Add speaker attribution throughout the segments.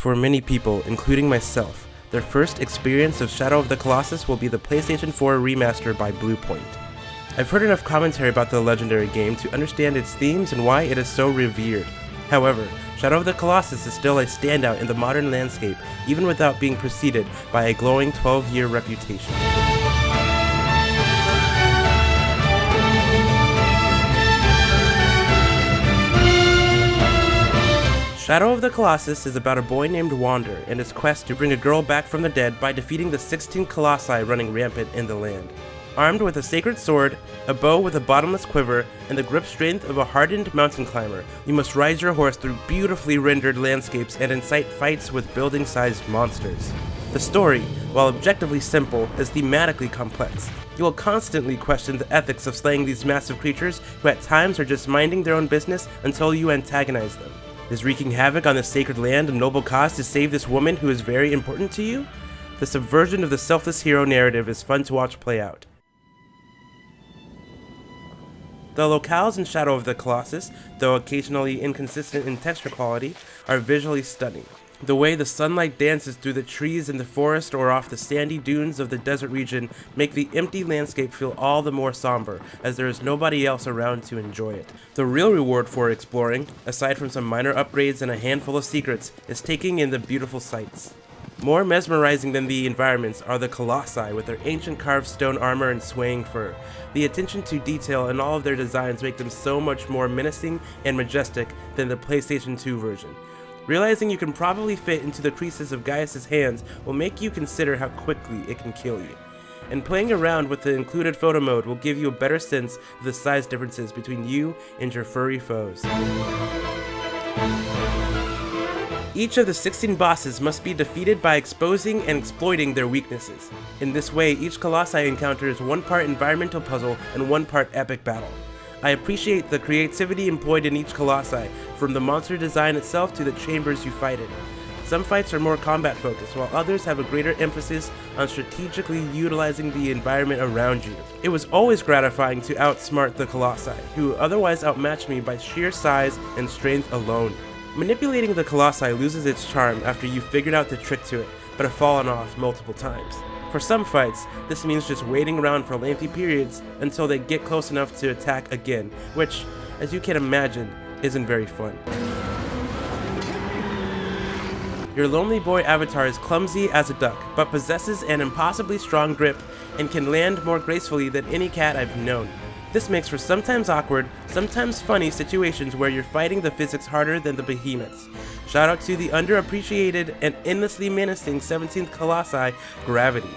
Speaker 1: For many people, including myself, their first experience of Shadow of the Colossus will be the PlayStation 4 remaster by Bluepoint. I've heard enough commentary about the legendary game to understand its themes and why it is so revered. However, Shadow of the Colossus is still a standout in the modern landscape, even without being preceded by a glowing 12-year reputation. Shadow of the Colossus is about a boy named Wander and his quest to bring a girl back from the dead by defeating the 16 colossi running rampant in the land. Armed with a sacred sword, a bow with a bottomless quiver, and the grip strength of a hardened mountain climber, you must ride your horse through beautifully rendered landscapes and incite fights with building-sized monsters. The story, while objectively simple, is thematically complex. You will constantly question the ethics of slaying these massive creatures who at times are just minding their own business until you antagonize them. Is wreaking havoc on this sacred land a noble cause to save this woman who is very important to you? The subversion of the selfless hero narrative is fun to watch play out. The locales in Shadow of the Colossus, though occasionally inconsistent in texture quality, are visually stunning. The way the sunlight dances through the trees in the forest or off the sandy dunes of the desert region make the empty landscape feel all the more somber, as there is nobody else around to enjoy it. The real reward for exploring, aside from some minor upgrades and a handful of secrets, is taking in the beautiful sights. More mesmerizing than the environments are the colossi with their ancient carved stone armor and swaying fur. The attention to detail in all of their designs make them so much more menacing and majestic than the PlayStation 2 version. Realizing you can probably fit into the creases of Gaius' hands will make you consider how quickly it can kill you. And playing around with the included photo mode will give you a better sense of the size differences between you and your furry foes. Each of the 16 bosses must be defeated by exposing and exploiting their weaknesses. In this way, each colossi encounters one part environmental puzzle and one part epic battle. I appreciate the creativity employed in each colossi, from the monster design itself to the chambers you fight in. Some fights are more combat focused, while others have a greater emphasis on strategically utilizing the environment around you. It was always gratifying to outsmart the colossi, who otherwise outmatched me by sheer size and strength alone. Manipulating the colossi loses its charm after you've figured out the trick to it, but have fallen off multiple times. For some fights, this means just waiting around for lengthy periods until they get close enough to attack again, which, as you can imagine, isn't very fun. Your lonely boy avatar is clumsy as a duck, but possesses an impossibly strong grip and can land more gracefully than any cat I've known. This makes for sometimes awkward, sometimes funny situations where you're fighting the physics harder than the behemoths. Shout out to the underappreciated and endlessly menacing 17th Colossi, Gravity.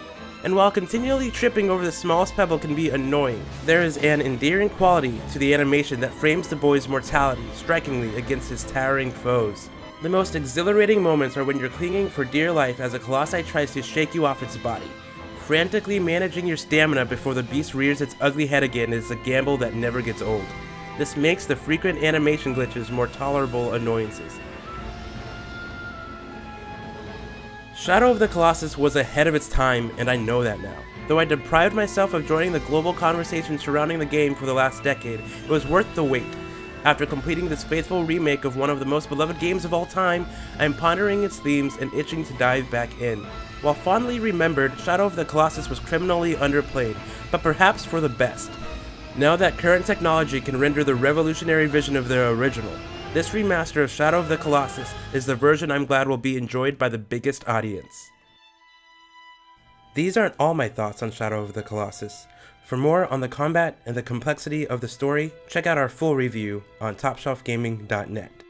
Speaker 1: And while continually tripping over the smallest pebble can be annoying, there is an endearing quality to the animation that frames the boy's mortality strikingly against his towering foes. The most exhilarating moments are when you're clinging for dear life as a Colossi tries to shake you off its body. Frantically managing your stamina before the beast rears its ugly head again is a gamble that never gets old. This makes the frequent animation glitches more tolerable annoyances. Shadow of the Colossus was ahead of its time, and I know that now. Though I deprived myself of joining the global conversation surrounding the game for the last decade, it was worth the wait. After completing this faithful remake of one of the most beloved games of all time, I am pondering its themes and itching to dive back in. While fondly remembered, Shadow of the Colossus was criminally underplayed, but perhaps for the best. Now that current technology can render the revolutionary vision of the original, this remaster of Shadow of the Colossus is the version I'm glad will be enjoyed by the biggest audience. These aren't all my thoughts on Shadow of the Colossus. For more on the combat and the complexity of the story, check out our full review on topshelfgaming.net.